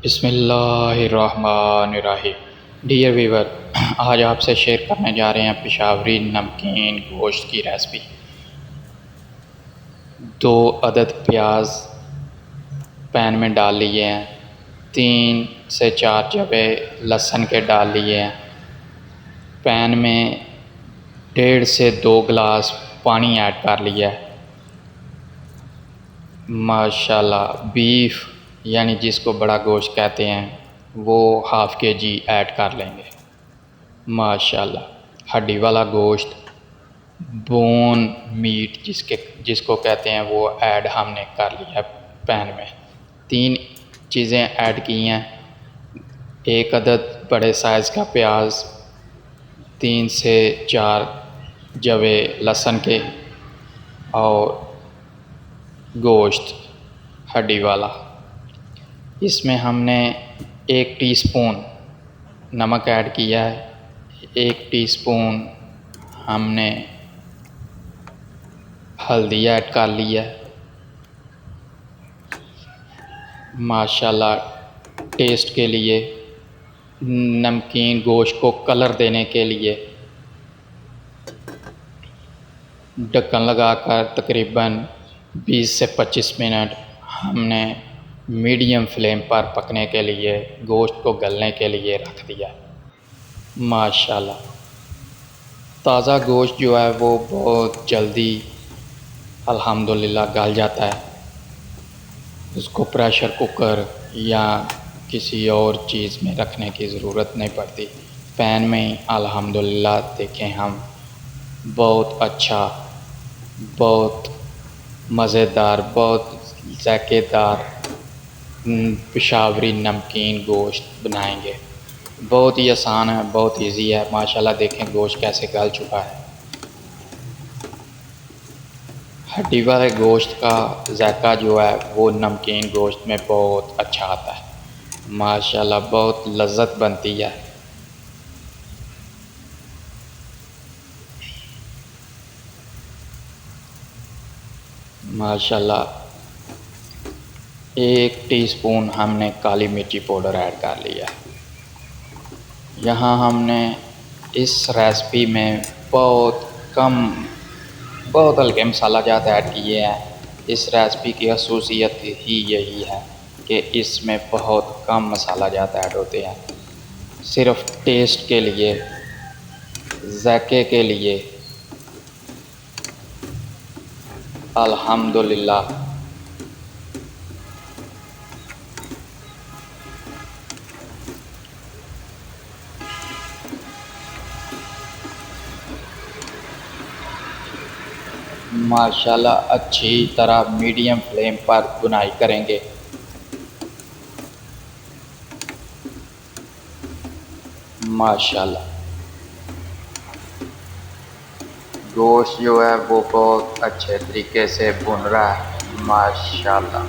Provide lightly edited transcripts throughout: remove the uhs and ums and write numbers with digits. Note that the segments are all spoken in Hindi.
बिस्मिल्लाहिर्रहमानिर्रहीम। डियर वीवर, आज आपसे शेयर करने जा रहे हैं पेशावरी नमकीन गोश्त की रेसिपी। 2 अदद प्याज पैन में डाल लिए हैं। 3 से 4 जबे लहसुन के डाल लिए हैं। पैन में 1.5 से 2 गिलास पानी ऐड कर लिया है। माशाल्लाह बीफ यानी जिसको बड़ा गोश्त कहते हैं वो हाफ़ kg ऐड कर लेंगे। माशाल्लाह हड्डी वाला गोश्त, बोन मीट जिसको कहते हैं वो ऐड हमने कर लिया पैन में। 3 चीज़ें ऐड की हैं। 1 अदद बड़े साइज़ का प्याज, 3 से 4 जवे लहसुन के और गोश्त हड्डी वाला। इसमें हमने 1 टीस्पून नमक ऐड किया है। 1 टीस्पून हमने हल्दी ऐड कर लिया है। माशाल्लाह टेस्ट के लिए, नमकीन गोश्त को कलर देने के लिए ढक्कन लगाकर तकरीबन 20 से 25 मिनट हमने मीडियम फ्लेम पर पकने के लिए, गोश्त को गलने के लिए रख दिया। माशाल्लाह ताज़ा गोश्त जो है वो बहुत जल्दी अल्हम्दुलिल्लाह गल जाता है। उसको प्रेशर कुकर या किसी और चीज़ में रखने की ज़रूरत नहीं पड़ती। पैन में ही अल्हम्दुलिल्लाह देखें हम बहुत अच्छा, बहुत मज़ेदार, बहुत ज़ायकेदार पेशावरी नमकीन गोश्त बनाएंगे। बहुत ही आसान है, बहुत इजी है। माशाल्लाह देखें गोश्त कैसे गल चुका है। हड्डी वाले गोश्त का जायका जो है वो नमकीन गोश्त में बहुत अच्छा आता है। माशाल्लाह बहुत लज़्ज़त बनती है। माशाल्लाह 1 टीस्पून हमने काली मिर्ची पाउडर ऐड कर लिया। यहाँ हमने इस रेसिपी में बहुत कम, बहुत हल्के मसाला जात ऐड किए हैं। इस रेसिपी की खसूसियत ही यही है कि इसमें बहुत कम मसाला जात ऐड होते हैं। सिर्फ़ टेस्ट के लिए, ज़ायके के लिए अल्हम्दुलिल्लाह माशाल्लाह अच्छी तरह मीडियम फ्लेम पर भुनाई करेंगे। माशाल्लाह गोश्त जो है वो बहुत अच्छे तरीके से भुन रहा है। माशाल्लाह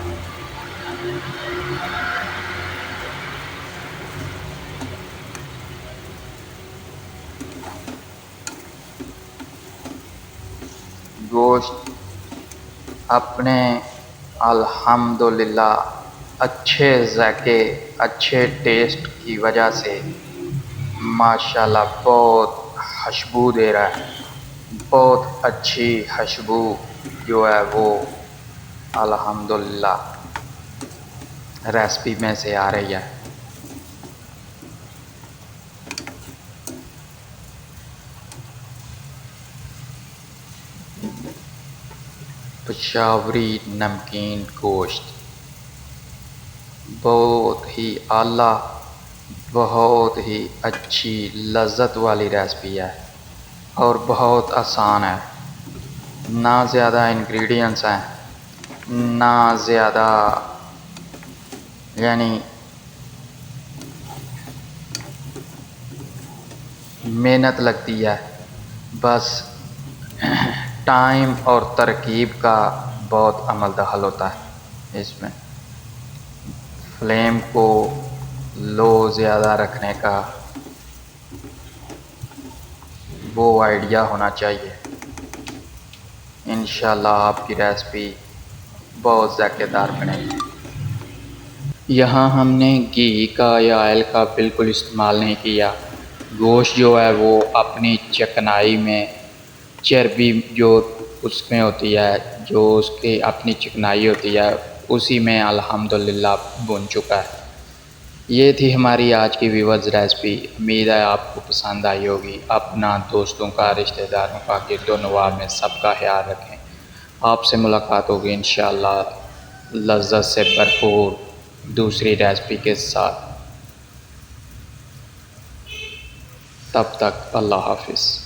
गोश्त अपने अल्हम्दुलिल्लाह अच्छे ज़ायके, अच्छे टेस्ट की वजह से माशाल्लाह बहुत खुशबू दे रहा है। बहुत अच्छी खुशबू जो है वो अल्हम्दुलिल्लाह रेसिपी में से आ रही है। पेशावरी नमकीन गोश्त बहुत ही आला, बहुत ही अच्छी लज़्ज़त वाली रेसिपी है और बहुत आसान है। ना ज़्यादा इंग्रेडिएंट्स हैं, ना ज़्यादा यानी मेहनत लगती है। बस टाइम और तरकीब का बहुत अमल दखल होता है इसमें। फ्लेम को लो ज़्यादा रखने का वो आइडिया होना चाहिए। इंशाल्लाह आपकी रेसिपी बहुत ज़ायकेदार बनेगी। यहाँ हमने घी का या ऑयल का बिल्कुल इस्तेमाल नहीं किया। गोश्त जो है वो अपनी चिकनाई में, चर्बी जो उसमें होती है, जो उसकी अपनी चिकनाई होती है, उसी में अल्हम्दुलिल्लाह भुन चुका है। ये थी हमारी आज की व्यूअर्स रेसिपी। उम्मीद है आपको पसंद आई होगी। अपना, दोस्तों का, रिश्तेदारों का, गिरदोनवार में सबका ख्याल रखें। आपसे मुलाकात होगी इंशाअल्लाह लज़्ज़त से भरपूर दूसरी रेसिपी के साथ। तब तक अल्लाह हाफ़िज़।